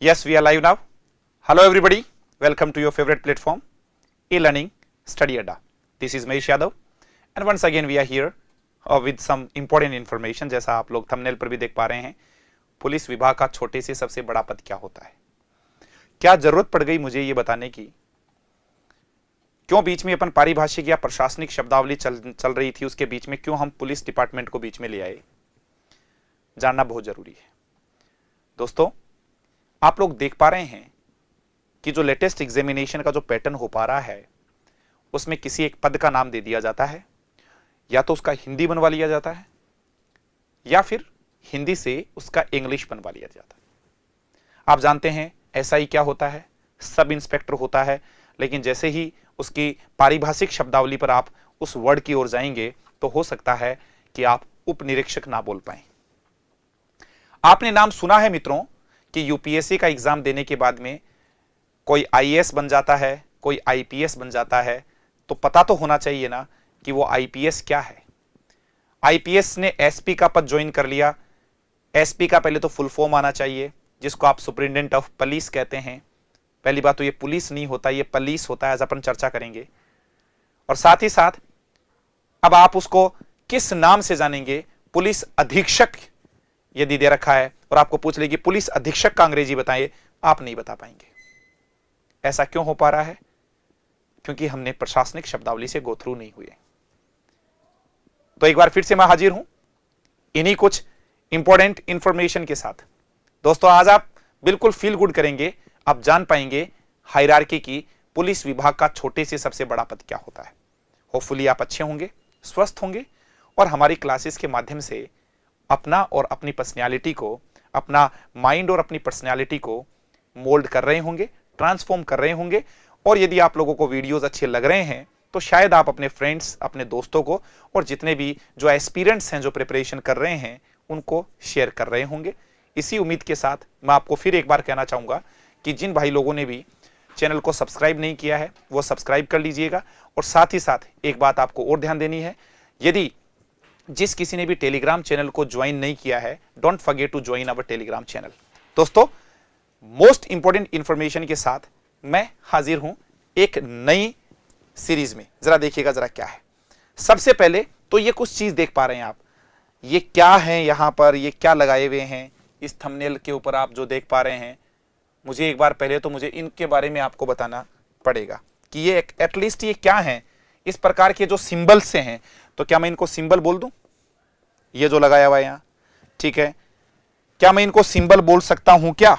Yes, we are live now. Hello everybody, welcome to your favorite platform, e-learning Study Adda. This is Mahesh Yadav and once again we are here with some important information. जैसा आप लोग thumbnail पर भी देख पा रहे हैं, police विभाग का छोटे से सबसे बड़ा पद क्या होता है। क्या जरूरत पड़ गई मुझे ये बताने की, क्यों बीच में अपन पारिभाषिक या प्रशासनिक शब्दावली चल रही थी, उसके बीच में क्यों हम पुलिस डिपार्टमेंट को बीच में ले आए, जानना बहुत जरूरी है। दोस्तों, आप लोग देख पा रहे हैं कि जो लेटेस्ट एग्जामिनेशन का जो पैटर्न हो पा रहा है, उसमें किसी एक पद का नाम दे दिया जाता है, या तो उसका हिंदी बनवा लिया जाता है या फिर हिंदी से उसका इंग्लिश बनवा लिया जाता है। आप जानते हैं एसआई क्या होता है, सब इंस्पेक्टर होता है, लेकिन जैसे ही उसकी पारिभाषिक शब्दावली पर आप उस वर्ड की ओर जाएंगे तो हो सकता है कि आप उप निरीक्षक ना बोल पाए। आपने नाम सुना है मित्रों कि यूपीएससी का एग्जाम देने के बाद में कोई आईएएस बन जाता है, कोई आईपीएस बन जाता है, तो पता तो होना चाहिए ना कि वो आईपीएस क्या है। आईपीएस ने एसपी का पद ज्वाइन कर लिया। एसपी का पहले तो फुल फॉर्म आना चाहिए, जिसको आप सुपरिटेंडेंट ऑफ पुलिस कहते हैं। पहली बात तो ये पुलिस नहीं होता, ये पुलिस होता है, आज अपन चर्चा करेंगे। और साथ ही साथ अब आप उसको किस नाम से जानेंगे, पुलिस अधीक्षक यदि दे रखा है और आपको पूछ ले कि पुलिस अधीक्षक का अंग्रेजी बताइए, आप नहीं बता पाएंगे। ऐसा क्यों हो पा रहा है? क्योंकि हमने प्रशासनिक शब्दावली से गो थ्रू नहीं हुए। तो एक बार फिर से मैं हाजिर हूं इन्हीं कुछ इंपॉर्टेंट इंफॉर्मेशन के साथ। दोस्तों, आज आप बिल्कुल फील गुड करेंगे, आप जान पाएंगे हायरार्की की पुलिस विभाग का छोटे से सबसे बड़ा पद क्या होता है। होपफुली आप अच्छे होंगे, स्वस्थ होंगे और हमारी क्लासेस के माध्यम से अपना और अपनी पर्सनैलिटी को, अपना माइंड और अपनी पर्सनैलिटी को मोल्ड कर रहे होंगे, ट्रांसफॉर्म कर रहे होंगे। और यदि आप लोगों को वीडियोस अच्छे लग रहे हैं तो शायद आप अपने फ्रेंड्स, अपने दोस्तों को और जितने भी जो एस्पिरेंट्स हैं, जो प्रिपरेशन कर रहे हैं, उनको शेयर कर रहे होंगे। इसी उम्मीद के साथ मैं आपको फिर एक बार कहना चाहूँगा कि जिन भाई लोगों ने भी चैनल को सब्सक्राइब नहीं किया है वो सब्सक्राइब कर लीजिएगा। और साथ ही साथ एक बात आपको और ध्यान देनी है, यदि जिस किसी ने भी टेलीग्राम चैनल को ज्वाइन नहीं किया है, don't forget to join our Telegram channel. दोस्तों, मोस्ट इंपॉर्टेंट इंफॉर्मेशन के साथ मैं हाजिर हूं एक नई सीरीज में। जरा देखिएगा जरा क्या है। सबसे पहले तो ये कुछ चीज देख पा रहे हैं आप, ये क्या है यहां पर, ये क्या लगाए हुए हैं इस थंबनेल के ऊपर आप जो देख पा रहे हैं। मुझे एक बार पहले तो मुझे इनके बारे में आपको बताना पड़ेगा कि ये एटलीस्ट ये क्या है। इस प्रकार के जो सिंबल से हैं, तो क्या मैं इनको सिंबल बोल दूं? ये जो लगाया हुआ है यहां, ठीक है, क्या मैं इनको सिंबल बोल सकता हूं क्या?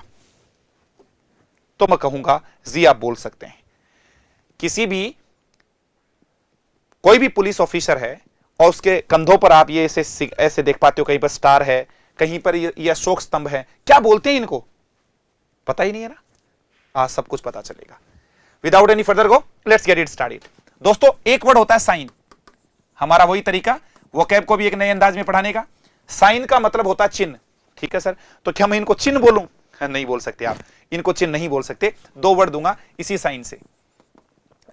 तो मैं कहूंगा जी, आप बोल सकते हैं। किसी भी कोई भी पुलिस ऑफिसर है और उसके कंधों पर आप ये ऐसे देख पाते हो, कहीं पर स्टार है, कहीं पर ये अशोक स्तंभ है। क्या बोलते हैं इनको? पता ही नहीं है ना? आज सब कुछ पता चलेगा। Without any further go, let's get it started. दोस्तों, एक वर्ड होता है साइन। हमारा वही तरीका वोकैब को भी एक नए अंदाज में पढ़ाने का। साइन का मतलब होता है चिन्ह। ठीक है सर, तो क्या मैं इनको चिन्ह बोलूं? नहीं बोल सकते आप, इनको चिन्ह नहीं बोल सकते। दो वर्ड दूंगा इसी साइन से,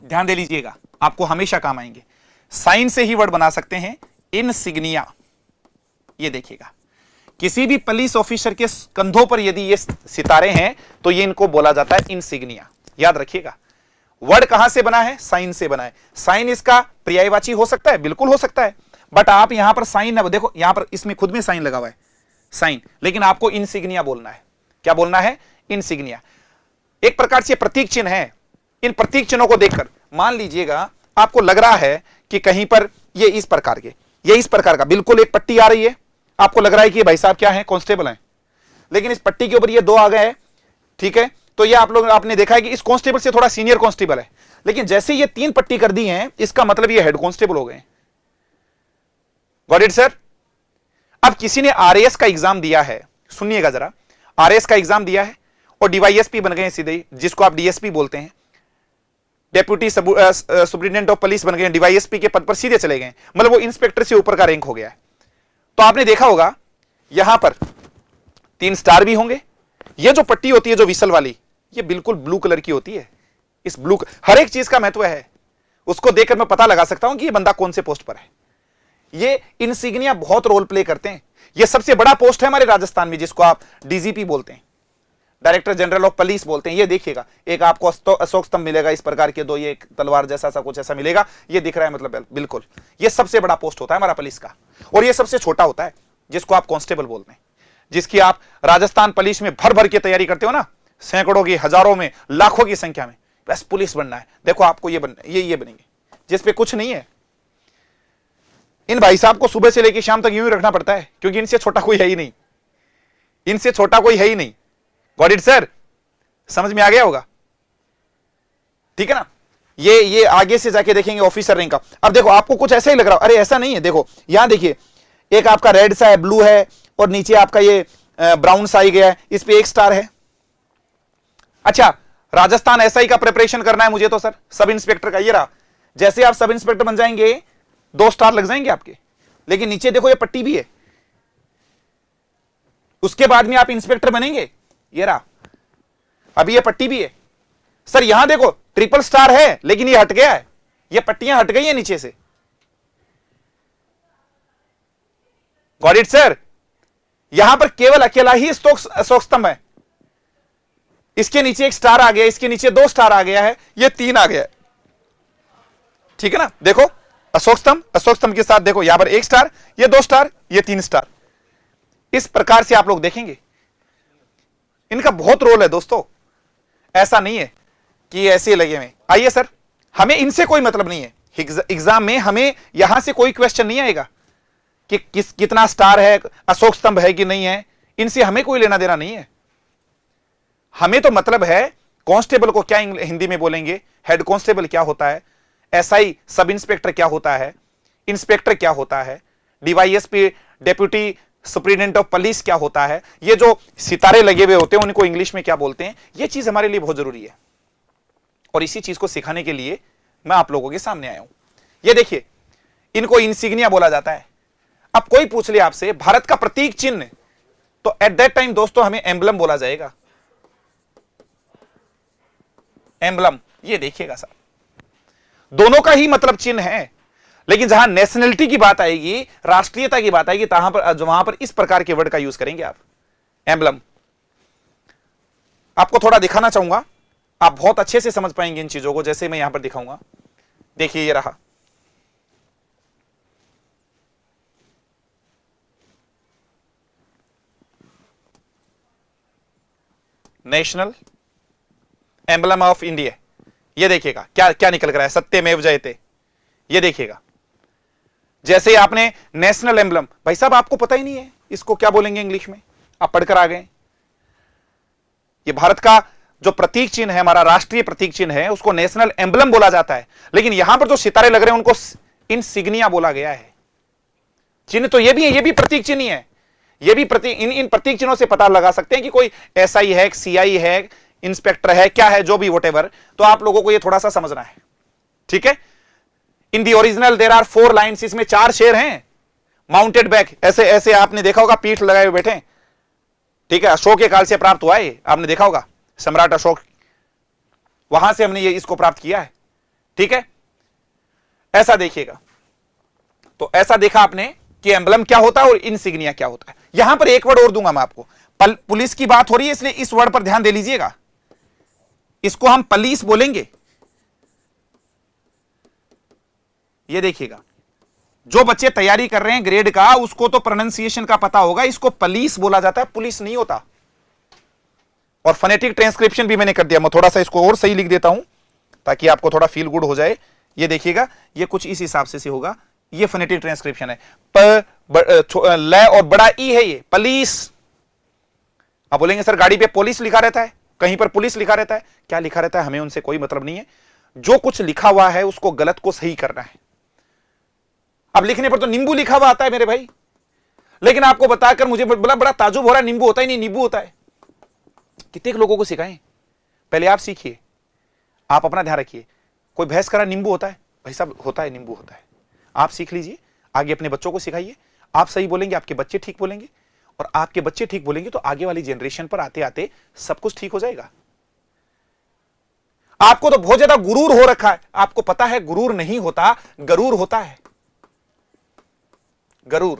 ध्यान दे लीजिएगा, आपको हमेशा काम आएंगे। साइन से ही वर्ड बना सकते हैं, इनसिग्निया। ये देखिएगा, किसी भी पुलिस ऑफिसर के कंधों पर यदि ये सितारे हैं तो ये इनको बोला जाता है इनसिग्निया। याद रखिएगा, वर्ड कहां से बना है? साइन से बना है। साइन इसका पर्यायवाची हो सकता है, बिल्कुल हो सकता है, बट आप यहां पर साइन, अब देखो यहां पर इसमें खुद में साइन लगा हुआ है, साइन, लेकिन आपको इनसिग्निया बोलना है। क्या बोलना है? इनसिग्निया। एक प्रकार से प्रतीक चिन्ह है। इन प्रतीक चिन्हों को देखकर मान लीजिएगा आपको लग रहा है कि कहीं पर ये इस प्रकार के, ये इस प्रकार का बिल्कुल एक पट्टी आ रही है, आपको लग रहा है कि ये भाई साहब क्या है? कांस्टेबल हैं, लेकिन इस पट्टी के ऊपर ये दो आ गए हैं। ठीक है, तो ये आपने देखा है कि इस कांस्टेबल से थोड़ा सीनियर कांस्टेबल है, लेकिन जैसे ये तीन पट्टी कर दी हैं, इसका मतलब ये हेड कांस्टेबल हो गए। Got it sir? अब किसी ने आरएएस का एग्जाम दिया है, सुनिएगा जरा, आरएएस का एग्जाम दिया है और डीवाईएसपी बन गए सीधे, जिसको आप डीएसपी बोलते हैं, डेप्यूटी सुपरिटेंडेंट ऑफ पुलिस बन गए, डीवाईएसपी के पद पर सीधे चले गए, मतलब वो इंस्पेक्टर से ऊपर का रैंक हो गया है। तो आपने देखा होगा यहां पर 3 स्टार भी होंगे। ये जो पट्टी होती है, जो विसल वाली, ये बिल्कुल ब्लू कलर की होती है। इस ब्लू, हर एक चीज का महत्व है, उसको देखकर मैं पता लगा सकता हूं कि ये बंदा कौन से पोस्ट पर है। ये इंसिग्निया बहुत रोल प्ले करते हैं। ये सबसे बड़ा पोस्ट है हमारे राजस्थान में, जिसको आप डीजीपी बोलते हैं। डायरेक्टर जनरल ऑफ पुलिस बोलते हैं। ये देखिएगा, एक आपको अशोक स्तंभ मिलेगा इस प्रकार के दो, ये एक तलवार जैसा सा कुछ ऐसा मिलेगा, ये दिख रहा है, मतलब बिल्कुल ये सबसे बड़ा पोस्ट होता है हमारा पुलिस का, और ये सबसे छोटा होता है जिसको आप कांस्टेबल बोलते हैं, जिसकी आप राजस्थान पुलिस में भर भर के तैयारी करते हो ना, सैकड़ों की, हजारों में, लाखों की संख्या में, बस पुलिस बनना है। देखो आपको ये बनेंगे जिसपे कुछ नहीं है। इन भाई साहब को सुबह से लेकर शाम तक यूं ही रखना पड़ता है, क्योंकि इनसे छोटा कोई है ही नहीं, इनसे छोटा कोई है ही नहीं। Got it sir? समझ में आ गया होगा, ठीक है ना? ये आगे से जाके देखेंगे ऑफिसर रैंक का। अब देखो आपको कुछ ऐसा ही लग रहा है, अरे ऐसा नहीं है, देखो यहां देखिए, एक आपका रेड सा है, ब्लू है, और नीचे आपका ये ब्राउन सा ही गया है, इस पे 1 स्टार है। अच्छा, राजस्थान एसआई का प्रिपरेशन करना है मुझे तो सर, सब इंस्पेक्टर का, ये रहा, जैसे आप सब इंस्पेक्टर बन जाएंगे 2 स्टार लग जाएंगे आपके, लेकिन नीचे देखो ये पट्टी भी है, उसके बाद में आप इंस्पेक्टर बनेंगे, ये रहा, अभी ये पट्टी भी है। सर यहां देखो ट्रिपल स्टार है, लेकिन ये हट गया है, ये पट्टियां हट गई है नीचे से। Got it sir? यहां पर केवल अकेला ही अशोक स्तंभ है, इसके नीचे 1 स्टार आ गया, इसके नीचे 2 स्टार आ गया है, ये 3 आ गया है, ठीक है ना? देखो अशोक स्तंभ के साथ देखो यहां पर 1 स्टार, ये 2 स्टार, ये 3 स्टार, इस प्रकार से आप लोग देखेंगे। इनका बहुत रोल है दोस्तों, ऐसा नहीं है कि ऐसे लगे हुए। आइए सर, हमें इनसे कोई मतलब नहीं है, एग्जाम में हमें यहां से कोई क्वेश्चन नहीं आएगा कि कितना स्टार है, अशोक स्तंभ है कि नहीं है, इनसे हमें कोई लेना देना नहीं है। हमें तो मतलब है कांस्टेबल को क्या हिंदी में बोलेंगे, हेड कांस्टेबल क्या होता है, एसआई सब इंस्पेक्टर क्या होता है, इंस्पेक्टर क्या होता है, DYSP deputy superintendent of police क्या होता है, ये जो सितारे लगे हुए होते हैं उनको इंग्लिश में क्या बोलते हैं, ये चीज हमारे लिए बहुत जरूरी है, और इसी चीज को सिखाने के लिए मैं आप लोगों के सामने आया हूं। ये देखिए, इनको इंसिग्निया बोला जाता है। अब कोई पूछ ले आपसे भारत का प्रतीक चिन्ह, तो एट दैट टाइम दोस्तों हमें एम्बलम बोला जाएगा, एम्बलम। ये देखिएगा सर, दोनों का ही मतलब चिन्ह है, लेकिन जहां नेशनलिटी की बात आएगी, राष्ट्रीयता की बात आएगी, वहां पर इस प्रकार के वर्ड का यूज करेंगे आप, एम्बलम। आपको थोड़ा दिखाना चाहूंगा, आप बहुत अच्छे से समझ पाएंगे इन चीजों को, जैसे मैं यहां पर दिखाऊंगा। देखिए ये रहा, नेशनल एम्बलम ऑफ इंडिया। ये देखिएगा क्या क्या निकल कर रहा है, सत्यमेव जयते। ये देखिएगा, जैसे ही आपने नेशनल एम्बलम, भाई साहब आपको पता ही नहीं है इसको क्या बोलेंगे इंग्लिश में, आप पढ़कर आ गए। ये भारत का जो प्रतीक चिन्ह है, हमारा राष्ट्रीय प्रतीक चिन्ह है, उसको नेशनल एम्बलम बोला जाता है, लेकिन यहां पर जो सितारे लग रहे हैं उनको इंसिग्निया बोला गया है। चिन्ह तो ये भी है, ये भी प्रतीक चिन्ह है, ये भी प्रतीक, इन प्रतीक चिन्हों से पता लगा सकते हैं कि कोई एसआई है, सीआई है, इंस्पेक्टर है, क्या है, जो भी व्हाटएवर। तो आप लोगों को ये थोड़ा सा समझना है, ठीक है? In the original there are 4 lines, इसमें 4 शेर हैं, माउंटेड बैक, ऐसे ऐसे आपने देखा होगा, पीठ लगाए हुए बैठे, ठीक है? अशोक के काल से प्राप्त हुआ है, आपने देखा होगा, सम्राट अशोक, वहां से हमने ये इसको प्राप्त किया है, ठीक है? ऐसा देखिएगा, तो ऐसा देखा आपने कि एम्बलम क्या होता है और इंसिग्निया क्या होता है। यहां पर एक वर्ड और दूंगा मैं आपको, पुलिस की बात हो रही है इसलिए इस वर्ड पर ध्यान दे लीजिएगा, इसको हम पुलिस बोलेंगे। ये देखिएगा, जो बच्चे तैयारी कर रहे हैं ग्रेड का, उसको तो प्रोनाउंसिएशन का पता होगा, इसको पुलिस बोला जाता है, पुलिस नहीं होता। और फोनेटिक ट्रांसक्रिप्शन भी मैंने कर दिया, मैं थोड़ा सा इसको और सही लिख देता हूं ताकि आपको थोड़ा फील गुड हो जाए। ये देखिएगा, ये कुछ इस हिसाब से होगा, ये फोनेटिक ट्रांसक्रिप्शन है, ल और बड़ा ई है, ये पुलिस। आप बोलेंगे सर गाड़ी पे पुलिस लिखा रहता है, कहीं पर पुलिस लिखा रहता है, क्या लिखा रहता है हमें उनसे कोई मतलब नहीं है, जो कुछ लिखा हुआ है उसको गलत को सही करना है। अब लिखने पर तो नींबू लिखा हुआ आता है मेरे भाई, लेकिन आपको बताकर मुझे बड़ा ताजुब हो रहा है, नींबू होता ही नहीं, नींबू होता है। कितने लोगों को सिखाएं, पहले आप सीखिए, आप अपना ध्यान रखिए। कोई बहस करा नींबू होता है, भाई साहब होता है, नींबू होता है, आप सीख लीजिए, आगे अपने बच्चों को सिखाइए। आप सही बोलेंगे, आपके बच्चे ठीक बोलेंगे, और आपके बच्चे ठीक बोलेंगे तो आगे वाली जनरेशन पर आते आते सब कुछ ठीक हो जाएगा। आपको तो बहुत ज्यादा गुरूर हो रखा है, आपको पता है गुरूर नहीं होता, गरूर होता है। गरूर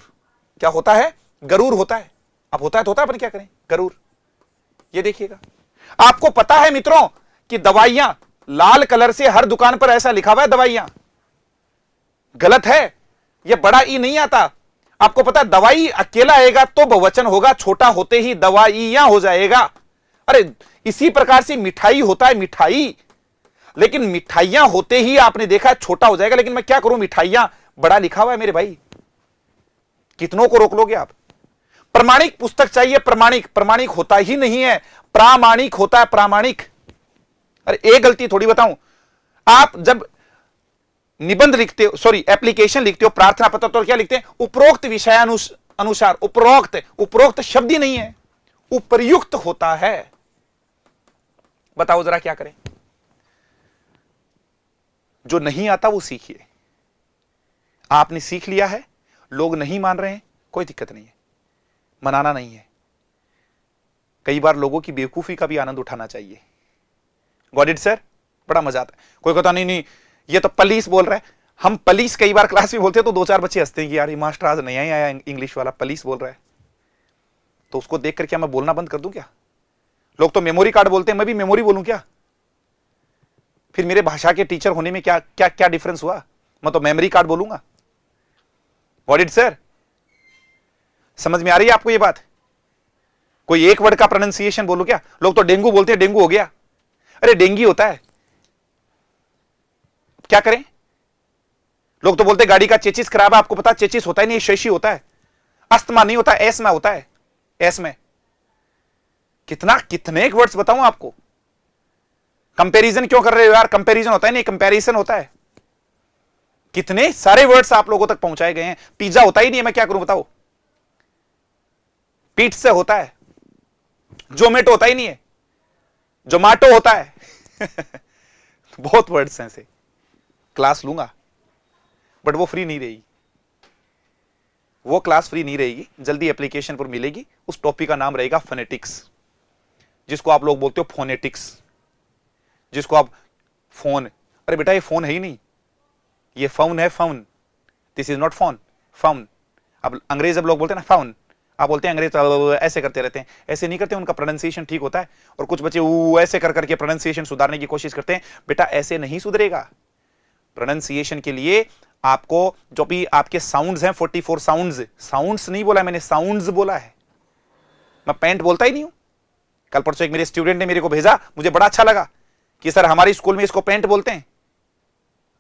क्या होता है? गरूर होता है। अब होता है तो होता है, अपन क्या करें? गरूर। ये देखिएगा, आपको पता है मित्रों कि दवाइयां लाल कलर से हर दुकान पर ऐसा लिखा हुआ है दवाइयां, गलत है। यह बड़ा ई नहीं आता। आपको पता दवाई अकेला आएगा तो बहुवचन होगा, छोटा होते ही दवाइयां हो जाएगा। अरे इसी प्रकार से मिठाई होता है मिठाई, लेकिन मिठाइयां होते ही आपने देखा छोटा हो जाएगा। लेकिन मैं क्या करूं, मिठाइयां बड़ा लिखा हुआ है मेरे भाई, कितनों को रोक लोगे आप। प्रमाणिक पुस्तक चाहिए, प्रमाणिक, प्रमाणिक होता ही नहीं है, प्रामाणिक होता है, प्रामाणिक। अरे एक गलती थोड़ी बताऊं, आप जब निबंध लिखते हो, सॉरी एप्लीकेशन लिखते हो, प्रार्थना पत्र, तो क्या लिखते हैं, उपरोक्त विषयानुसार। उपरोक्त शब्द ही नहीं है, उपर्युक्त होता है। बताओ जरा क्या करें। जो नहीं आता वो सीखिए। आपने सीख लिया है, लोग नहीं मान रहे हैं, कोई दिक्कत नहीं है, मनाना नहीं है। कई बार लोगों की बेवकूफी का भी आनंद उठाना चाहिए। Got it sir? बड़ा मजा आता है। कोई कहता नहीं ये तो पुलिस बोल रहा है। हम पुलिस कई बार क्लास में बोलते हैं तो दो चार बच्चे हंसते हैं कि यार ये मास्टर आज नहीं आया इंग्लिश वाला, पुलिस बोल रहा है। तो उसको देख कर क्या मैं बोलना बंद कर दूं क्या? लोग तो मेमोरी कार्ड बोलते हैं, मैं भी मेमोरी बोलूं क्या? फिर मेरे भाषा के टीचर होने में क्या क्या क्या डिफरेंस हुआ? मैं तो मेमोरी कार्ड बोलूंगा। Got it sir? समझ में आ रही है आपको ये बात? कोई एक वर्ड का प्रोनाउंसिएशन बोलूं क्या? लोग तो डेंगू बोलते हैं, डेंगू हो गया। अरे डेंगी होता है, क्या करें? लोग तो बोलते गाड़ी का चेचिस खराब है, आपको पता चेचिस होता है नहीं, शेशी होता है। अस्थमा नहीं होता, एस्मा होता है, एस में। कितने एक वर्ड्स बताऊं आपको? कंपैरिजन क्यों कर रहे हो यार? कंपैरिजन होता है नहीं, कंपैरिजन होता है। कितने सारे वर्ड्स आप लोगों तक पहुंचाए गए हैं। पिज्जा होता ही नहीं है, मैं क्या करूं बताओ? पीठ से होता है। जोमेटो होता ही नहीं है, जोमाटो होता है। बहुत वर्ड्स हैं ऐसे। क्लास लूंगा बट वो फ्री नहीं रहेगी, वो क्लास फ्री नहीं रहेगी, जल्दी एप्लीकेशन पर मिलेगी। उस टॉपिक का नाम रहेगा फोनेटिक्स, जिसको आप लोग बोलते हो फोनेटिक्स, जिसको आप फोन, अरे बेटा ये फोन है ही नहीं, ये फाउन है, faun. This is not phone, faun. अब अंग्रेज जब लोग बोलते हैं ना फाउन, आप बोलते हैं अंग्रेज ऐसे करते रहते हैं। ऐसे नहीं करते, उनका प्रोनाउंसिएशन ठीक होता है। और कुछ बच्चे ऐसे कर करके प्रोनाउंसिएशन सुधारने की कोशिश करते हैं। बेटा ऐसे नहीं सुधरेगा। प्रोनाउंसिएशन के लिए आपको जो भी आपके साउंड्स हैं, 44 साउंड्स नहीं बोला मैंने, साउंड्स बोला है। मैं पैंट बोलता ही नहीं हूं। कल परसों एक मेरे स्टूडेंट ने मेरे को भेजा, मुझे बड़ा अच्छा लगा कि सर हमारे स्कूल में इसको पैंट बोलते हैं।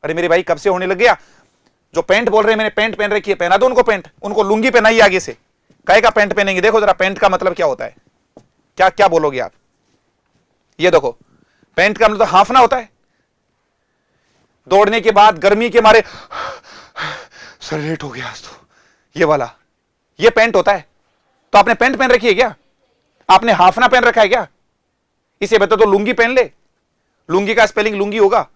अरे मेरे भाई कब से होने लग गया? जो पैंट बोल रहे हैं, मैंने पैंट पहन रखी है, पहना दो उनको पैंट। उनको लुंगी पहनाइए आगे से। काहे का पैंट पहनेंगे? देखो जरा पैंट का मतलब क्या होता है, क्या क्या बोलोगे आप? ये देखो, पैंट का मतलब हाफना होता है। दौड़ने के बाद गर्मी के मारे सर लेट हो गया आज तो, ये वाला, ये पैंट होता है। तो आपने पैंट पहन रखी है क्या? आपने हाफना पहन रखा है क्या? इसे बता तो लुंगी पहन ले। लुंगी का स्पेलिंग लुंगी होगा।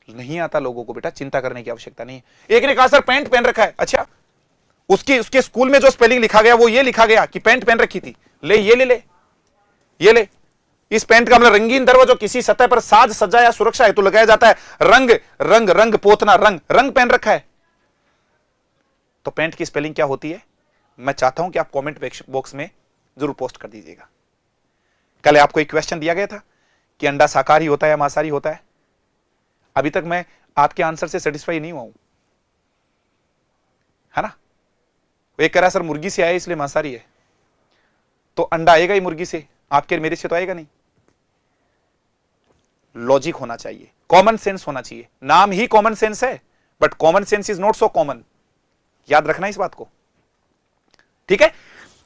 नहीं आता लोगों को बेटा, चिंता करने की आवश्यकता नहीं है। एक ने कहा सर पैंट पहन रखा है। अच्छा, उसके स्कूल में जो स्पेलिंग लिखा गया वो ये लिखा गया कि पैंट पहन रखी थी। ले ये ले ले ये ले। इस पैंट का मतलब रंगीन दरवाजा, किसी सतह पर साज सज्जा या सुरक्षा हेतु लगाया जाता है। रंग रंग रंग पोतना, रंग रंग पहन रखा है। तो पैंट की स्पेलिंग क्या होती है? मैं चाहता हूं कि आप कमेंट बॉक्स में जरूर पोस्ट कर दीजिएगा। कल आपको एक क्वेश्चन दिया गया था कि अंडा शाकाहारी होता है या मांसाहारी होता है। अभी तक मैं आपके आंसर से सेटिस्फाई नहीं हुआ हूं, है ना? एक कह रहा सर मुर्गी से आया इसलिए मांसाहारी है, तो अंडा आएगा ही मुर्गी से, आपके मेरे से तो आएगा नहीं। लॉजिक होना चाहिए, कॉमन सेंस होना चाहिए। नाम ही कॉमन सेंस है, but common sense is not so common. याद रखना इस बात को, ठीक है?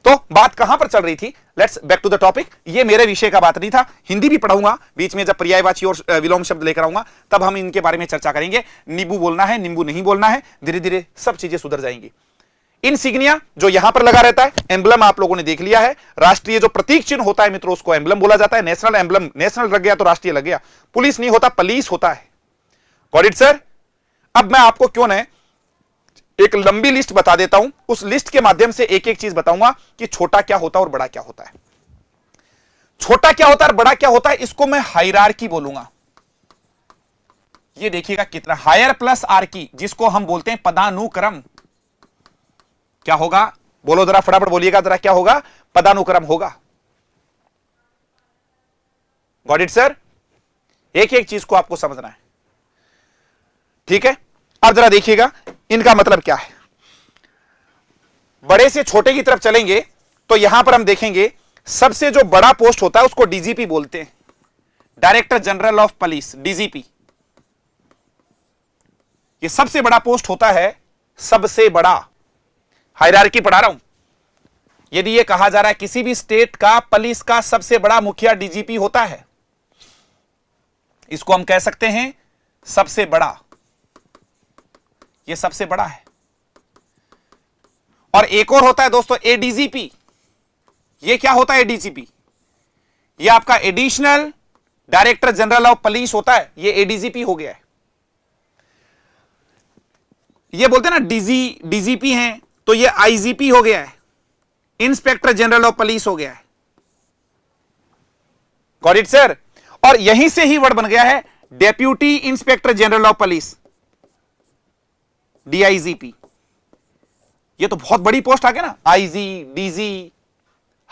तो बात कहां पर चल रही थी? Let's back to the topic. ये मेरे विषय का बात नहीं था। हिंदी भी पढ़ाऊंगा बीच में, जब पर्यायवाची और विलोम शब्द लेकर आऊंगा तब हम इनके बारे में चर्चा करेंगे। नींबू बोलना है, नींबू नहीं बोलना है, धीरे धीरे सब चीजें सुधर जाएंगी। इनसिग्निया जो यहां पर लगा रहता है, एम्बलम आप लोगों ने देख लिया है। राष्ट्रीय जो प्रतीक चिन्ह होता है मित्रों, उसको एम्बलम बोला जाता है। नेशनल एम्बलम, नेशनल लग गया तो राष्ट्रीय लग गया। पुलिस नहीं होता, पुलिस होता है। Got it sir? अब मैं आपको क्यों न एक लंबी लिस्ट बता देता हूं, उस लिस्ट के माध्यम से एक एक चीज बताऊंगा कि छोटा क्या होता है और बड़ा क्या होता है। छोटा क्या होता है और बड़ा क्या होता है, इसको मैं हायरार्की बोलूंगा। ये देखिएगा कितना, हायर प्लस आर्की, जिसको हम बोलते हैं पदानुक्रम। क्या होगा? बोलो जरा, फटाफट बोलिएगा जरा, क्या होगा? पदानुक्रम होगा। Got it sir? एक एक चीज को आपको समझना है, ठीक है? अब जरा देखिएगा इनका मतलब क्या है। बड़े से छोटे की तरफ चलेंगे तो यहां पर हम देखेंगे सबसे जो बड़ा पोस्ट होता है उसको डीजीपी बोलते हैं, director general of police, DGP. ये सबसे बड़ा पोस्ट होता है, सबसे बड़ा। हायरार्की पढ़ा रहा हूं। यदि ये कहा जा रहा है किसी भी स्टेट का पुलिस का सबसे बड़ा मुखिया डीजीपी होता है, इसको हम कह सकते हैं सबसे बड़ा। ये सबसे बड़ा है। और एक और होता है दोस्तों एडीजीपी। ये क्या होता है एडीजीपी? ये आपका additional director general of police होता है, ये एडीजीपी हो गया है। ये बोलते हैं ना डीजीपी हैं, तो ये आईजीपी हो गया है, इंस्पेक्टर जनरल ऑफ पुलिस हो गया है। Got it sir? और यहीं से ही वर्ड बन गया है deputy inspector general of police, DIGP. ये तो बहुत बड़ी पोस्ट आ गया ना, आईजी, डीजी,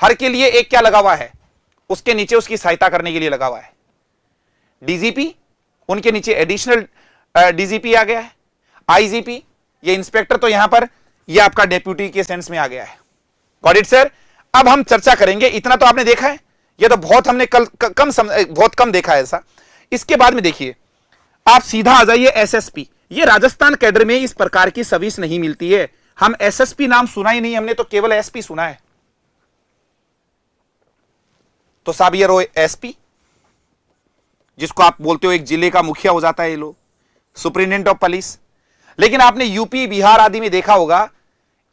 हर के लिए एक क्या लगा हुआ है, उसके नीचे उसकी सहायता करने के लिए लगा हुआ है डीजीपी, उनके नीचे एडिशनल डीजीपी आ गया है, आईजीपी, ये इंस्पेक्टर, तो यहां पर ये आपका डेप्यूटी के सेंस में आ गया है। Got it sir? अब हम चर्चा करेंगे, इतना तो आपने देखा है, ये तो बहुत हमने बहुत कम देखा है ऐसा। इसके बाद में देखिए, आप सीधा आ जाइए एसएसपी। ये राजस्थान कैडर में इस प्रकार की सर्विस नहीं मिलती है। हम एसएसपी नाम सुना ही नहीं, हमने तो केवल एसपी सुना है। तो साहब ये रो एसपी, जिसको आप बोलते हो एक जिले का मुखिया हो जाता है ये लोग, सुप्रिंटेंडेंट ऑफ पुलिस। लेकिन आपने यूपी, बिहार आदि में देखा होगा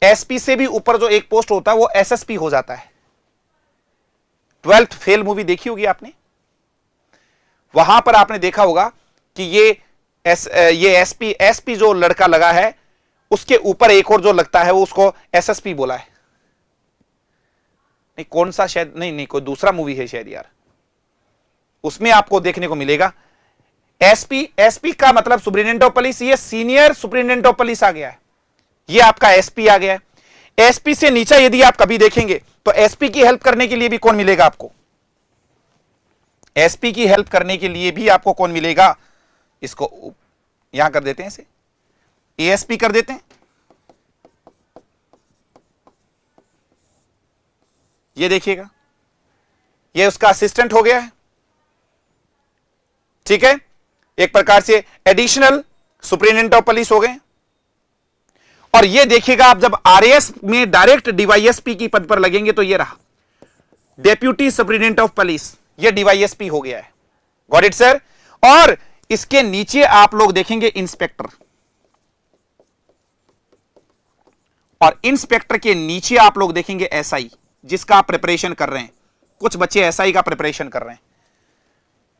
एसपी से भी ऊपर जो एक पोस्ट होता है वो एसएसपी हो जाता है। 12th फेल मूवी देखी होगी आपने, वहां पर आपने देखा होगा कि ये एसपी जो लड़का लगा है उसके ऊपर एक और जो लगता है वो उसको एसएसपी बोला है। नहीं कौन सा, शायद नहीं कोई दूसरा मूवी है शायद यार, उसमें आपको देखने को मिलेगा एसपी का मतलब सुप्रिंटेंडेंट ऑफ पुलिस, ये सीनियर सुप्रिंटेंडेंट ऑफ पुलिस आ गया है, ये आपका एसपी आ गया है। एसपी से नीचे यदि आप कभी देखेंगे तो एसपी की हेल्प करने के लिए भी कौन मिलेगा आपको? एसपी की हेल्प करने के लिए भी आपको कौन मिलेगा? इसको यहां कर देते हैं, इसे एएसपी कर देते हैं। ये देखिएगा, ये उसका असिस्टेंट हो गया है, ठीक है, एक प्रकार से एडिशनल सुप्रिंटेंडेंट ऑफ पुलिस हो गए। और ये देखिएगा आप जब आरएएस में डायरेक्ट डीवाईएसपी की पद पर लगेंगे तो ये रहा डेप्यूटी सुप्रिंटेंडेंट ऑफ पुलिस, ये डीवाईएसपी हो गया है। Got it sir? और इसके नीचे आप लोग देखेंगे इंस्पेक्टर, और इंस्पेक्टर के नीचे आप लोग देखेंगे एसआई, जिसका आप प्रिपरेशन कर रहे हैं। कुछ बच्चे एसआई का प्रिपरेशन कर रहे हैं,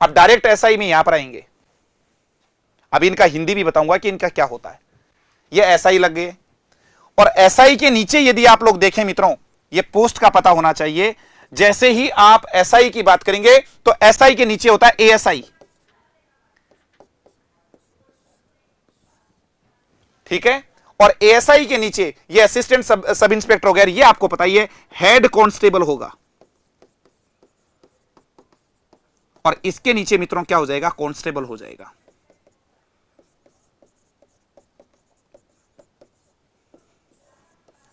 अब डायरेक्ट एसआई में यहां पर आएंगे। अब इनका हिंदी भी बताऊंगा कि इनका क्या होता है। ये एसआई लग गए, और एसआई के नीचे यदि आप लोग देखें मित्रों, ये पोस्ट का पता होना चाहिए। जैसे ही आप एसआई की बात करेंगे तो एसआई के नीचे होता है एएसआई, ठीक है, और एएसआई के नीचे ये असिस्टेंट सब इंस्पेक्टर हो गया। ये आपको पता ही है हेड कांस्टेबल होगा, और इसके नीचे मित्रों क्या हो जाएगा? कांस्टेबल हो जाएगा।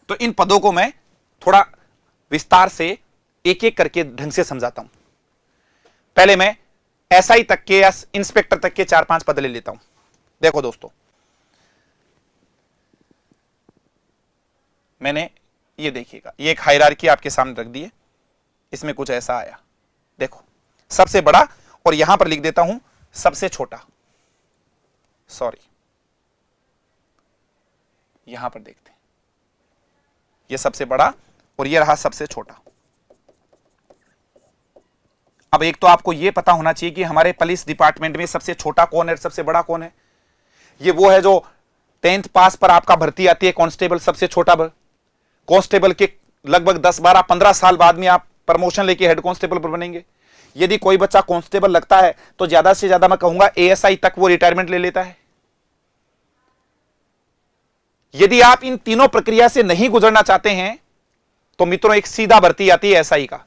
तो इन पदों को मैं थोड़ा विस्तार से एक एक करके ढंग से समझाता हूं। पहले मैं एसआई तक के या इंस्पेक्टर तक के 4-5 पद ले लेता हूं। देखो दोस्तों, मैंने ये देखिएगा, ये एक हायरार्की आपके सामने रख दी है, इसमें कुछ ऐसा आया। देखो, सबसे बड़ा, और यहां पर लिख देता हूं सबसे छोटा, सॉरी, यहां पर देखते हैं, ये सबसे बड़ा और ये रहा सबसे छोटा। अब एक तो आपको यह पता होना चाहिए कि हमारे पुलिस डिपार्टमेंट में सबसे छोटा कौन है, सबसे बड़ा कौन है। ये वो है जो 10th पास पर आपका भर्ती आती है कांस्टेबल, सबसे छोटा कांस्टेबल के लगभग 10, 12, 15 साल बाद में आप प्रमोशन लेके हेड कांस्टेबल पर बनेंगे। यदि कोई बच्चा कांस्टेबल लगता है तो ज्यादा से ज्यादा मैं कहूंगा एएसआई तक वो रिटायरमेंट ले लेता है। यदि आप इन तीनों प्रक्रिया से नहीं गुजरना चाहते हैं तो मित्रों एक सीधा भर्ती आती है एसआई का,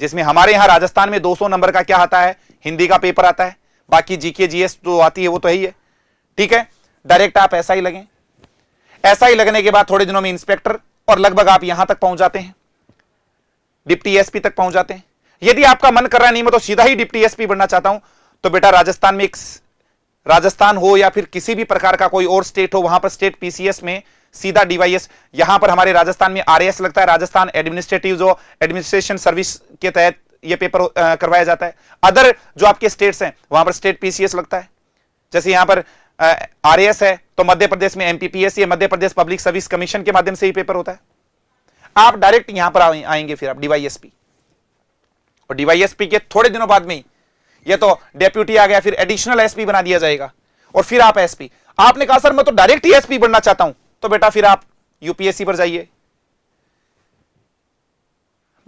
जिसमें हमारे यहां राजस्थान में 200 नंबर का क्या आता है, हिंदी का पेपर आता है, बाकी जीके जीएस जो आती है वो तो है ही है। ठीक है, डायरेक्ट आप एसआई लगें, एसआई लगने के बाद थोड़े दिनों में इंस्पेक्टर, और लगभग आप यहां तक पहुंच जाते हैं, डिप्टी एसपी तक पहुंच जाते हैं। यदि आपका मन कर रहा है नहीं मैं तो सीधा ही डिप्टी एसपी बनना चाहता हूं, तो बेटा राजस्थान में राजस्थान हो या फिर किसी भी प्रकार का कोई और स्टेट हो, वहां पर स्टेट पीसीएस में सीधा डीवाईएस, यहां पर हमारे राजस्थान में आरएएस लगता है, राजस्थान एडमिनिस्ट्रेटिव जो एडमिनिस्ट्रेशन सर्विस के तहत यह पेपर करवाया जाता है। अदर जो आपके स्टेट्स हैं वहां पर स्टेट पीसीएस लगता है, जैसे यहां पर आरएएस है तो मध्य प्रदेश में एमपीपीएस या Madhya Pradesh public service commission के माध्यम से ही पेपर होता है। आप डायरेक्ट यहां पर आएंगे, फिर आप डीवाईएसपी, और डीवाईएसपी के थोड़े दिनों बाद में ही ये तो डेप्यूटी आ गया, फिर एडिशनल एसपी बना दिया जाएगा, और फिर आप एसपी। आपने कहा सर मैं तो डायरेक्ट ही एसपी बनना चाहता हूं, तो बेटा फिर आप यूपीएससी पर जाइए।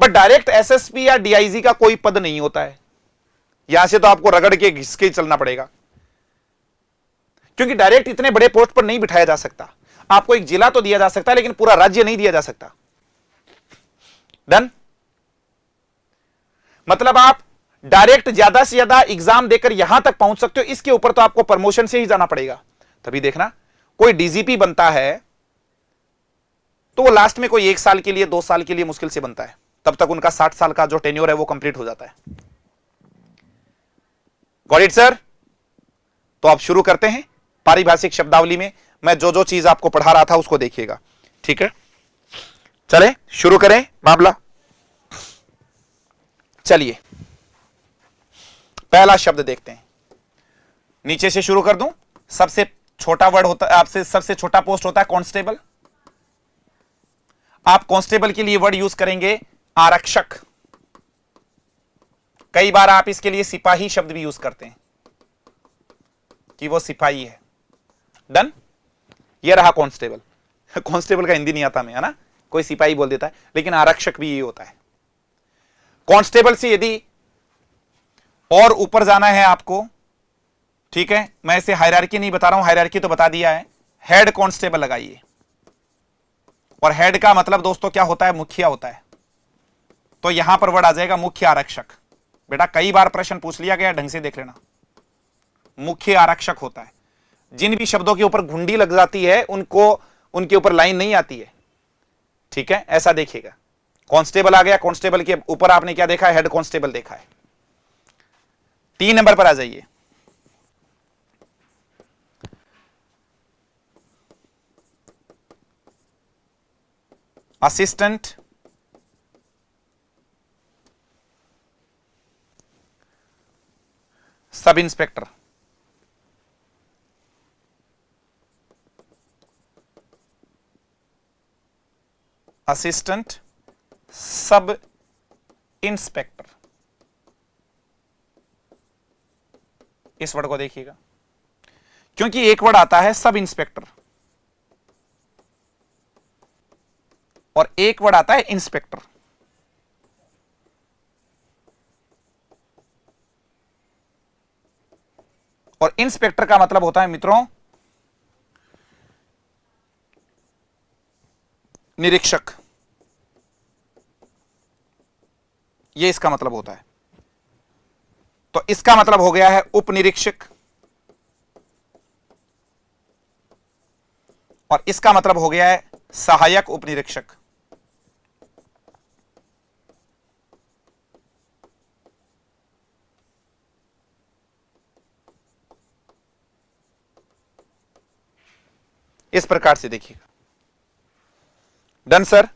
बट डायरेक्ट एसएसपी या डीआईजी का कोई पद नहीं होता है, यहां से तो आपको रगड़ के घिस के चलना पड़ेगा, क्योंकि डायरेक्ट इतने बड़े पोस्ट पर नहीं बिठाया जा सकता। आपको एक जिला तो दिया जा सकता है लेकिन पूरा राज्य नहीं दिया जा सकता। डन? मतलब आप डायरेक्ट ज्यादा से ज्यादा एग्जाम देकर यहां तक पहुंच सकते हो, इसके ऊपर तो आपको प्रमोशन से ही जाना पड़ेगा। तभी देखना कोई डीजीपी बनता है तो वो लास्ट में कोई 1 साल के लिए 2 साल के लिए मुश्किल से बनता है, तब तक उनका 60 साल का जो टेन्योर है वो कंप्लीट हो जाता है। Got it sir? तो आप शुरू करते हैं पारिभाषिक शब्दावली में। मैं जो जो चीज आपको पढ़ा रहा था उसको देखिएगा, ठीक है? चले शुरू करें मामला। चलिए पहला शब्द देखते हैं, नीचे से शुरू कर दूं। सबसे छोटा वर्ड होता है, आपसे सबसे छोटा पोस्ट होता है कांस्टेबल। आप कांस्टेबल के लिए वर्ड यूज करेंगे आरक्षक। कई बार आप इसके लिए सिपाही शब्द भी यूज करते हैं कि वो सिपाही है। डन? ये रहा कांस्टेबल। कांस्टेबल का हिंदी नहीं आता हमें, है ना? कोई सिपाही बोल देता है, लेकिन आरक्षक भी ये होता है। कांस्टेबल से यदि और ऊपर जाना है आपको, ठीक है, मैं इसे हायरार्की नहीं बता रहा हूं, हायरार्की तो बता दिया है। हेड कांस्टेबल लगाइए, और हेड का मतलब दोस्तों क्या होता है? मुखिया होता है। तो यहां पर वर्ड आ जाएगा मुख्य आरक्षक। बेटा कई बार प्रश्न पूछ लिया गया, ढंग से देख लेना। मुख्य आरक्षक होता है। जिन भी शब्दों के ऊपर घुंडी लग जाती है उनको उनके ऊपर लाइन नहीं आती है, ठीक है? ऐसा देखिएगा। कांस्टेबल आ गया, कांस्टेबल के ऊपर आपने क्या देखा है? हेड कांस्टेबल देखा है। 3 नंबर पर आ जाइए। Assistant sub inspector. Assistant sub inspector, इस वर्ड को देखिएगा, क्योंकि एक वर्ड आता है सब इंस्पेक्टर और एक वर्ड आता है इंस्पेक्टर। और इंस्पेक्टर का मतलब होता है मित्रों निरीक्षक, यह इसका मतलब होता है। तो इसका मतलब हो गया है उप निरीक्षक, और इसका मतलब हो गया है सहायक उप निरीक्षक। इस प्रकार से देखिएगा। Done sir?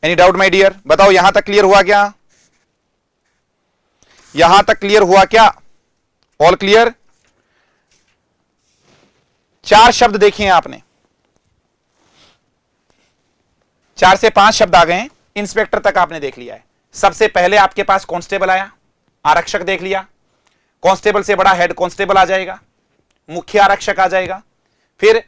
Any doubt my dear? बताओ यहां तक क्लियर हुआ क्या? यहां तक क्लियर हुआ क्या? All clear? 4 शब्द देखे हैं आपने, 4 से 5 शब्द आ गए हैं। इंस्पेक्टर तक आपने देख लिया है। सबसे पहले आपके पास कांस्टेबल आया, आरक्षक देख लिया। कांस्टेबल से बड़ा हेड कांस्टेबल आ जाएगा, मुख्य आरक्षक आ जाएगा। फिर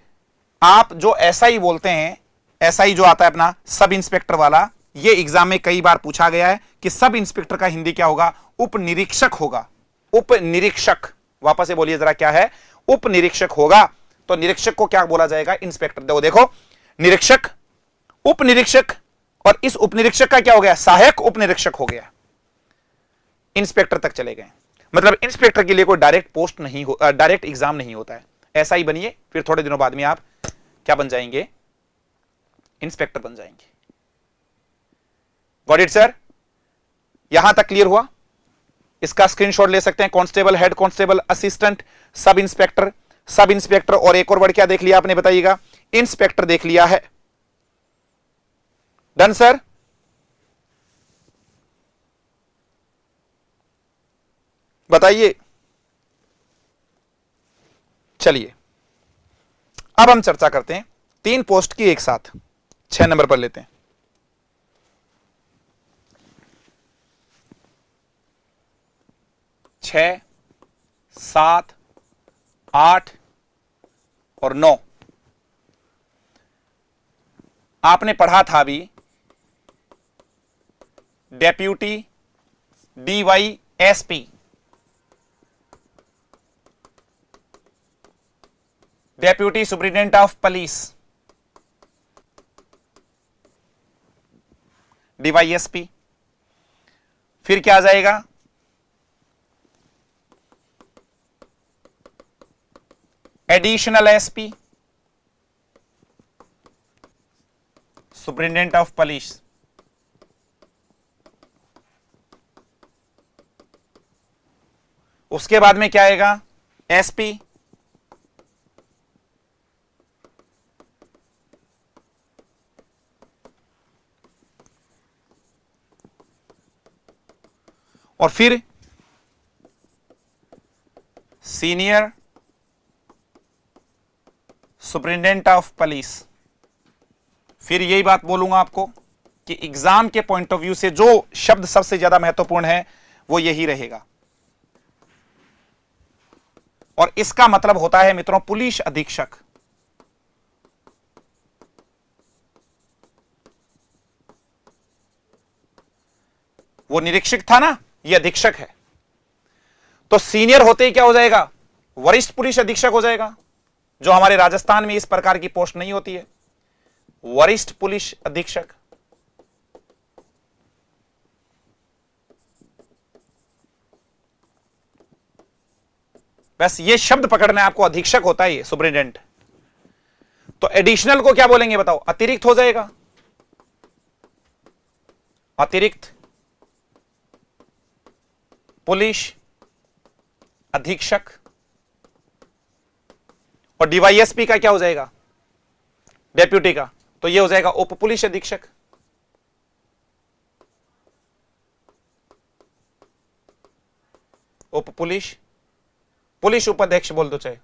आप जो एसआई बोलते हैं, एसआई जो आता है अपना सब इंस्पेक्टर वाला, ये एग्जाम में कई बार पूछा गया है कि सब इंस्पेक्टर का हिंदी क्या होगा? उप निरीक्षक होगा। उप निरीक्षक, वापस से बोलिए जरा, क्या है? उप निरीक्षक होगा। तो निरीक्षक को क्या बोला जाएगा? इंस्पेक्टर। देखो निरीक्षक, उप निरीक्षक, और इस उप निरीक्षक का क्या हो गया? सहायक उप निरीक्षक हो गया। इंस्पेक्टर तक चले गए। मतलब इंस्पेक्टर के लिए कोई डायरेक्ट पोस्ट नहीं हो, डायरेक्ट एग्जाम नहीं होता है। ऐसा ही बनिए, फिर थोड़े दिनों बाद में आप क्या बन जाएंगे, इंस्पेक्टर बन जाएंगे। Got it sir? यहां तक क्लियर हुआ? इसका स्क्रीनशॉट ले सकते हैं। Constable, head constable, assistant, sub inspector, sub inspector, और एक और वर्ड क्या देख लिया आपने, बताइएगा? इंस्पेक्टर देख लिया है। Done sir? बताइए। चलिए अब हम चर्चा करते हैं 3 पोस्ट की एक साथ। 6 नंबर पर लेते हैं। 6, 7, 8 और 9 आपने पढ़ा था अभी। Deputy DYSP, deputy superintendent of police, DYSP। फिर क्या आ जाएगा? Additional SP, superintendent of police. उसके बाद में क्या आएगा? SP, और फिर सीनियर सुपरिटेंडेंट ऑफ पुलिस। फिर यही बात बोलूंगा आपको कि एग्जाम के पॉइंट ऑफ व्यू से जो शब्द सबसे ज्यादा महत्वपूर्ण है वो यही रहेगा, और इसका मतलब होता है मित्रों पुलिस अधीक्षक। वो निरीक्षक था ना, ये अधीक्षक है। तो सीनियर होते ही क्या हो जाएगा? वरिष्ठ पुलिस अधीक्षक हो जाएगा, जो हमारे राजस्थान में इस प्रकार की पोस्ट नहीं होती है, वरिष्ठ पुलिस अधीक्षक। बस ये शब्द पकड़ना है आपको, अधीक्षक होता है ये सुपरिटेंडेंट। तो एडिशनल को क्या बोलेंगे बताओ? अतिरिक्त हो जाएगा, अतिरिक्त पुलिस अधीक्षक। और DYSP का क्या हो जाएगा? डेप्यूटी का, तो ये हो जाएगा उप पुलिस अधीक्षक। उप पुलिस, पुलिस उपाध्यक्ष बोल दो चाहे।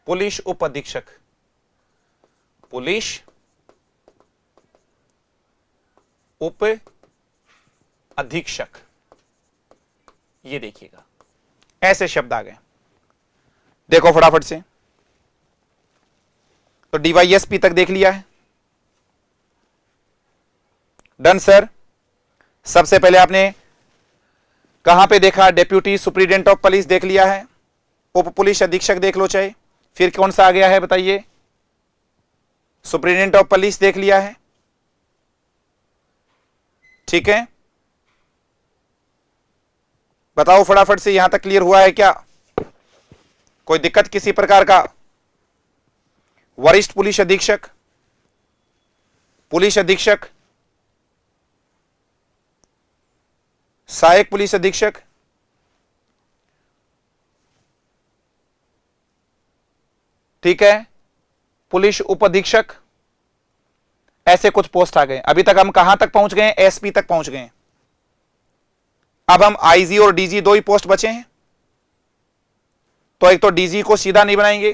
पुलिस उप अधीक्षक, पुलिस उप अधीक्षक। ये देखिएगा, ऐसे शब्द आ गए। देखो फटाफट से। तो DYSP तक देख लिया है। Done sir? सबसे पहले आपने कहां पे देखा? डेप्यूटी सुपरिटेंडेंट ऑफ पुलिस देख लिया है। उप पुलिस अधीक्षक देख लो चाहे। फिर कौन सा आ गया है बताइए? सुपरिटेंडेंट ऑफ पुलिस देख लिया है। ठीक है, बताओ फटाफट से, यहां तक क्लियर हुआ है क्या? कोई दिक्कत किसी प्रकार का? वरिष्ठ पुलिस अधीक्षक, पुलिस अधीक्षक, सहायक पुलिस अधीक्षक, ठीक है, पुलिस उप अधीक्षक, ऐसे कुछ पोस्ट आ गए। अभी तक हम कहां तक पहुंच गए? SP तक पहुंच गए। अब हम IG और DG 2 ही पोस्ट बचे हैं। तो एक तो DG को सीधा नहीं बनाएंगे,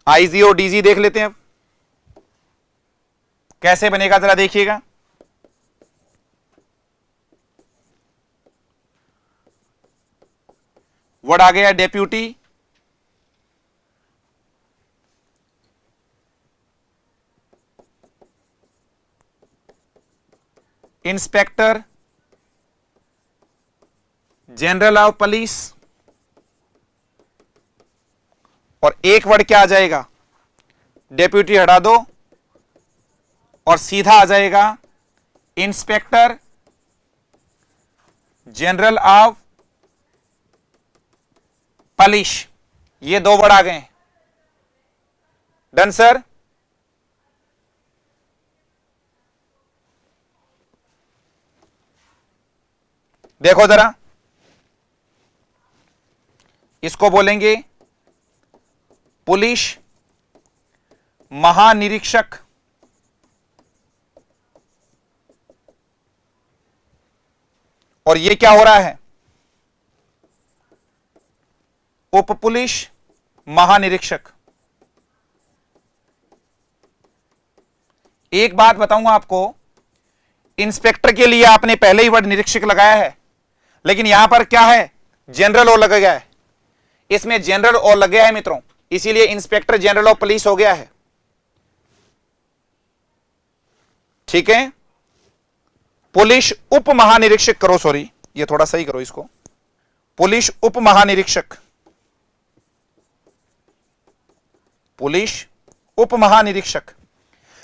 IG और DG देख लेते हैं। अब कैसे बनेगा जरा देखिएगा। वर्ड आ गया deputy, inspector general of police, और एक वर्ड क्या आ जाएगा? डेप्यूटी हटा दो और सीधा आ जाएगा इंस्पेक्टर जनरल ऑफ पुलिस। ये दो वर्ड आ गए। Done sir. देखो जरा, इसको बोलेंगे पुलिस महानिरीक्षक। और ये क्या हो रहा है? उप पुलिस महानिरीक्षक। एक बात बताऊंगा आपको, इंस्पेक्टर के लिए आपने पहले ही वर्ड निरीक्षक लगाया है, लेकिन यहां पर क्या है? जनरल ओ लगा गया है। इसमें जनरल ओ लग गया है मित्रों, इसीलिए इंस्पेक्टर जनरल ऑफ पुलिस हो गया है। ठीक है, पुलिस उप महानिरीक्षक करो, सॉरी ये थोड़ा सही करो इसको, पुलिस उप महानिरीक्षक, पुलिस उप महानिरीक्षक।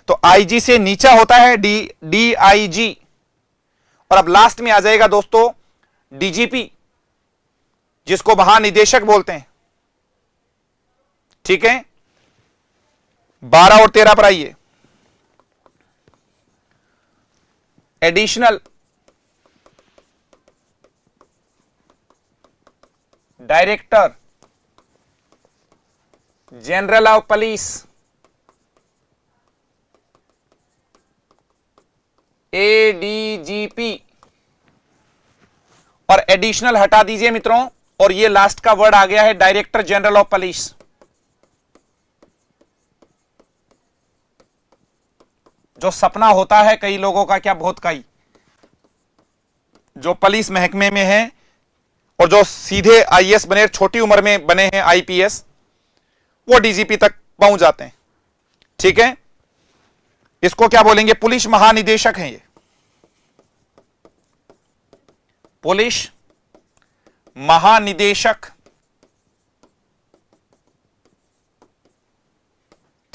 तो आईजी से नीचा होता है डीआईजी, और अब लास्ट में आ जाएगा दोस्तों डीजीपी, जिसको महानिदेशक बोलते हैं। ठीक है, 12 और 13 पर आइए। Additional director general of police, ADGP, और एडिशनल हटा दीजिए मित्रों, और ये लास्ट का वर्ड आ गया है डायरेक्टर जनरल ऑफ पुलिस। जो सपना होता है कई लोगों का, क्या बहुत कई, जो पुलिस महकमे में है और जो सीधे आईएएस बने, छोटी उम्र में बने हैं आईपीएस, वो डीजीपी तक पहुंच जाते हैं। ठीक है, इसको क्या बोलेंगे? पुलिस महानिदेशक हैं ये, पुलिस महानिदेशक।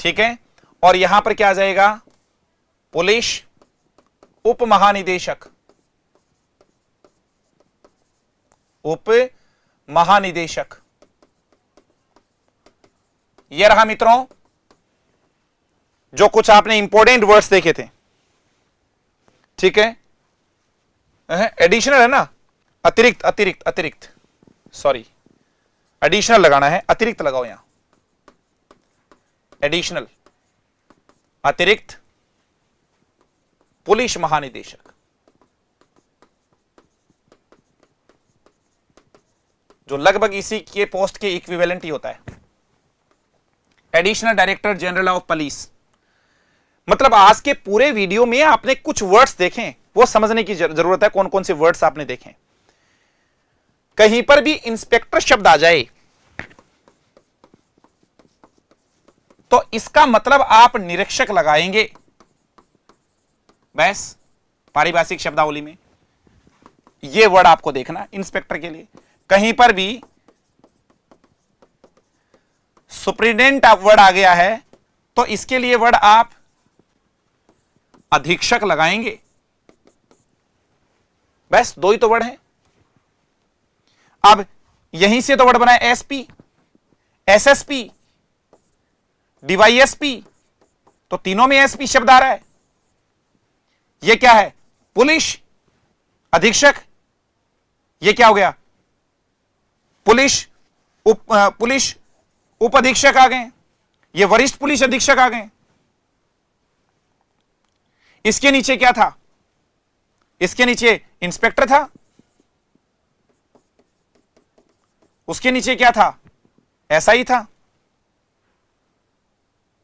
ठीक है, और यहां पर क्या आ जाएगा? पुलिस उप महानिदेशक, उप महानिदेशक। यह रहा मित्रों जो कुछ आपने इंपॉर्टेंट वर्ड्स देखे थे। ठीक है, एडिशनल है ना, अतिरिक्त अतिरिक्त अतिरिक्त, सॉरी एडिशनल लगाना है, अतिरिक्त लगाओ यहां, एडिशनल अतिरिक्त पुलिस महानिदेशक, जो लगभग इसी के पोस्ट के इक्विवेलेंट ही होता है। Additional director general of police, मतलब आज के पूरे वीडियो में आपने कुछ वर्ड्स देखें, वो समझने की जरूरत है कौन कौन से वर्ड्स आपने देखे। कहीं पर भी इंस्पेक्टर शब्द आ जाए तो इसका मतलब आप निरीक्षक लगाएंगे, बस पारिभाषिक शब्दावली में यह वर्ड आपको देखना इंस्पेक्टर के लिए। कहीं पर भी सुप्रिटेंडेंट वर्ड आ गया है तो इसके लिए वर्ड आप अधीक्षक लगाएंगे, बस दो ही तो वर्ड हैं। अब यहीं से तो वर्ड बना है एसपी, एसएसपी, डीवाईएसपी, तो तीनों में एसपी शब्द आ रहा है। यह क्या है? पुलिस अधीक्षक। यह क्या हो गया? पुलिस उप अधीक्षक आ गए, ये वरिष्ठ पुलिस अधीक्षक आ गए। इसके नीचे क्या था? इसके नीचे इंस्पेक्टर था, उसके नीचे क्या था? ऐसा ही था।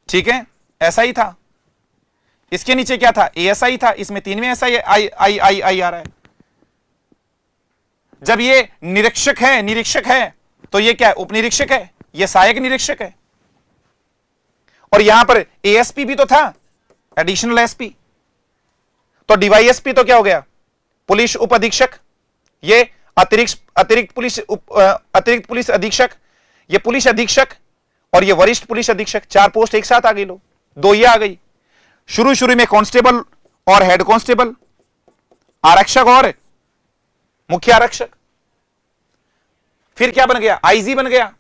ठीक है, ऐसा ही था। इसके नीचे क्या था? एएसआई था। इसमें तीन में ऐसा ही आई आई आई आई आ रहा है। जब ये निरीक्षक है तो ये क्या है? उपनिरीक्षक है, ये सहायक निरीक्षक है। और यहां पर एएसपी भी तो था, एडिशनल एसपी। तो डीवाईएसपी तो क्या हो गया? पुलिस उप अधीक्षक। ये अतिरिक्त पुलिस अधीक्षक, ये पुलिस अधीक्षक, और ये वरिष्ठ पुलिस अधीक्षक। चार पोस्ट एक साथ आ गई लो। दो ये आ गई। शुरू शुरू में कांस्टेबल और हेड कांस्टेबल, आरक्षक और मुख्य आरक्षक। फिर क्या बन गया? आईजी बन गया।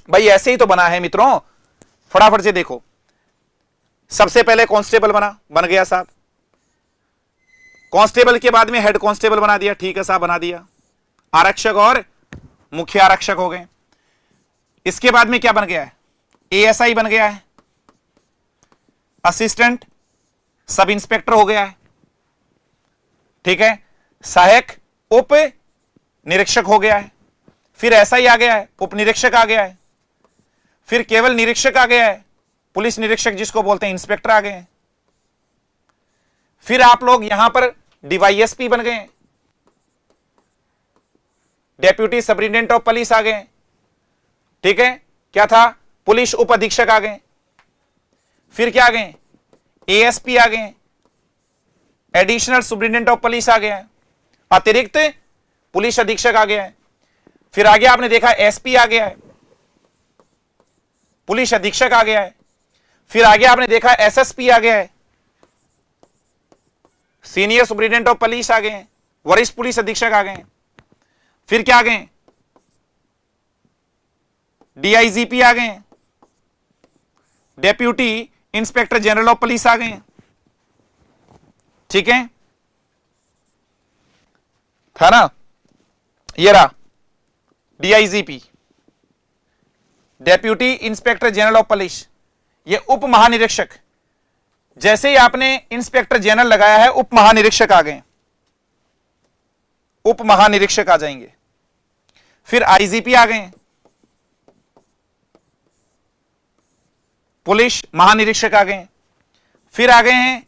भाई ऐसे ही तो बना है मित्रों, फटाफट से देखो। सबसे पहले कांस्टेबल बन गया साहब। कांस्टेबल के बाद में हेड कांस्टेबल बना दिया, ठीक है साहब, बना दिया। आरक्षक और मुख्य आरक्षक हो गए। इसके बाद में क्या बन गया है? एएसआई बन गया है, असिस्टेंट सब इंस्पेक्टर हो गया है, ठीक है। सहायक उप निरीक्षक हो गया है। फिर एसआई आ गया है, उप निरीक्षक आ गया है। फिर केवल निरीक्षक आ गया है, पुलिस निरीक्षक जिसको बोलते हैं, इंस्पेक्टर आ गए हैं। फिर आप लोग यहां पर डीवाईएसपी बन गए, डेप्यूटी सुपरिटेंडेंट ऑफ पुलिस आ गए, ठीक है। क्या था? पुलिस उप अधीक्षक आ गए। फिर क्या आ गए? एएसपी आ गए, एडिशनल सुपरिटेंडेंट ऑफ पुलिस आ गया, अतिरिक्त पुलिस अधीक्षक आ गया है। फिर आगे आपने देखा एसपी आ गया है, पुलिस अधीक्षक आ गया है। फिर आगे आपने देखा एसएसपी आ गया है, सीनियर सुपरिटेंडेंट ऑफ पुलिस आ गए हैं, वरिष्ठ पुलिस अधीक्षक आ गए हैं। फिर क्या आ गए? डीआईजीपी आ गए, deputy inspector general of police आ गए, ठीक है। था ना? ये रहा DIGP, deputy inspector general of police. ये उप महानिरीक्षक, जैसे ही आपने इंस्पेक्टर जनरल लगाया है, उप महानिरीक्षक आ गए, उप महानिरीक्षक आ जाएंगे। फिर आईजीपी आ गए, पुलिस महानिरीक्षक आ गए। फिर आ गए हैं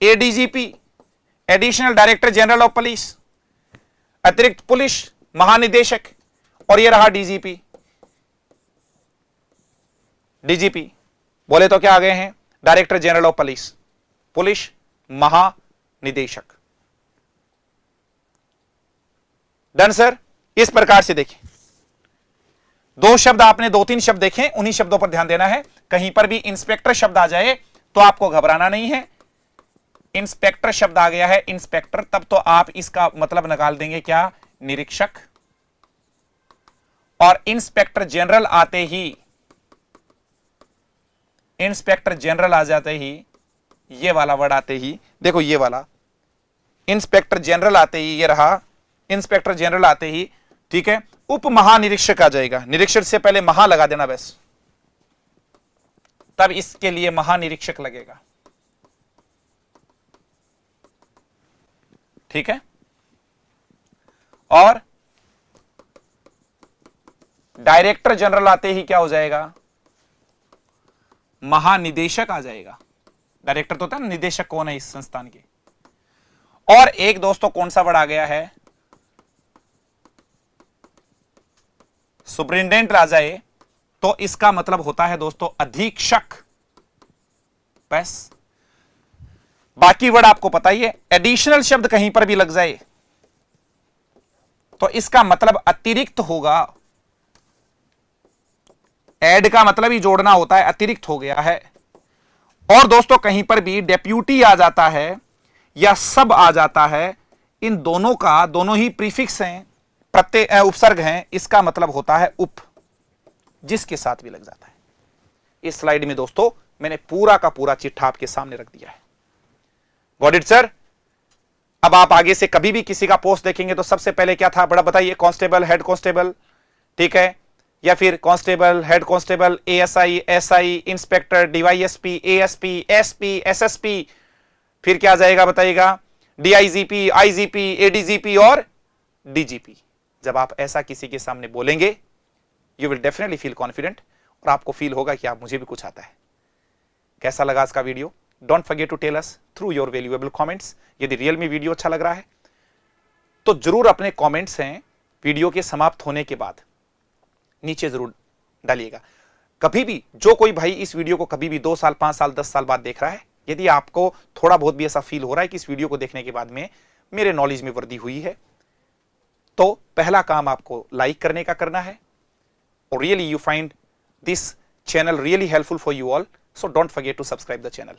ADGP, additional director general of police, अतिरिक्त पुलिस महानिदेशक। और ये रहा डीजीपी। डीजीपी बोले तो क्या आ गए हैं? Director general of police, police महानिदेशक। Done sir. इस प्रकार से देखें, दो शब्द आपने, दो तीन शब्द देखें, उन्हीं शब्दों पर ध्यान देना है। कहीं पर भी इंस्पेक्टर शब्द आ जाए तो आपको घबराना नहीं है। इंस्पेक्टर शब्द आ गया है, इंस्पेक्टर, तब तो आप इसका मतलब निकाल देंगे क्या? निरीक्षक। और इंस्पेक्टर जनरल आते ही, इंस्पेक्टर जनरल आ जाते ही, ये वाला वर्ड आते ही, देखो ये वाला इंस्पेक्टर जनरल आते ही, ये रहा इंस्पेक्टर जनरल आते ही, ठीक है, उप महानिरीक्षक आ जाएगा। निरीक्षक से पहले महा लगा देना बस, तब इसके लिए महानिरीक्षक लगेगा, ठीक है। और डायरेक्टर जनरल आते ही क्या हो जाएगा? महानिदेशक आ जाएगा। डायरेक्टर तो होता है ना, निदेशक कौन है इस संस्थान के। और एक दोस्तों कौन सा वर्ड आ गया है? सुपरिटेंडेंट आ जाए तो इसका मतलब होता है दोस्तों अधीक्षक, बस। बाकी वर्ड आपको पता ही है। एडिशनल शब्द कहीं पर भी लग जाए तो इसका मतलब अतिरिक्त होगा। ऐड का मतलब ही जोड़ना होता है, अतिरिक्त हो गया है। और दोस्तों कहीं पर भी डेप्यूटी आ जाता है या सब आ जाता है, इन दोनों का, दोनों ही प्रीफिक्स हैं, प्रत्यय उपसर्ग हैं, इसका मतलब होता है उप, जिसके साथ भी लग जाता है। इस स्लाइड में दोस्तों मैंने पूरा का पूरा चिट्ठा आपके सामने रख दिया है। Got it sir? अब आप आगे से कभी भी किसी का पोस्ट देखेंगे तो सबसे पहले क्या था, बड़ा बताइए? कांस्टेबल, हेड कांस्टेबल, ठीक है, या फिर constable, head constable, ASI, SI, inspector, DYSP, ASP, SP, SSP. फिर क्या आ जाएगा बताइएगा? डीआईजीपी, आईजीपी, एडीजीपी और डीजीपी। जब आप ऐसा किसी के सामने बोलेंगे, you will definitely feel confident, और आपको फील होगा कि आप, मुझे भी कुछ आता है। कैसा लगा आज का video? Don't forget to tell us through your valuable comments. यदि रियल में वीडियो अच्छा लग रहा है तो जरूर अपने कमेंट्स हैं वीडियो के समाप्त होने के बाद नीचे जरूर डालिएगा। कभी भी जो कोई भाई इस वीडियो को कभी भी 2 साल, 5 साल, 10 साल बाद देख रहा है, यदि आपको थोड़ा बहुत भी ऐसा फील हो रहा है कि इस वीडियो को देखने के बाद में मेरे नॉलेज में वृद्धि हुई है, तो पहला काम आपको लाइक करने का करना है। और really you find this channel really helpful for you all, so don't forget to subscribe the channel.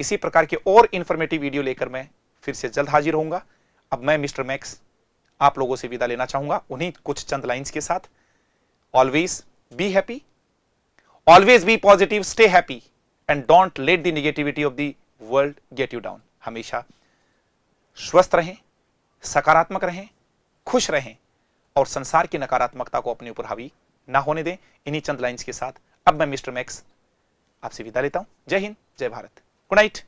इसी प्रकार के और इंफॉर्मेटिव वीडियो लेकर मैं फिर से जल्द हाजिर होऊंगा। अब मैं मिस्टर मैक्स आप लोगों से विदा लेना चाहूंगा उन्हीं कुछ चंद लाइंस के साथ। Always be happy, always be positive, stay happy and don't let the negativity of the world get you down. हमेशा स्वस्थ रहें, सकारात्मक रहें, खुश रहें और संसार की नकारात्मकता को अपने ऊपर हावी ना होने दें। इन्हीं चंद लाइंस के साथ अब मैं मिस्टर मैक्स आपसे विदा लेता हूं। जय हिंद, जय भारत, गुड नाइट।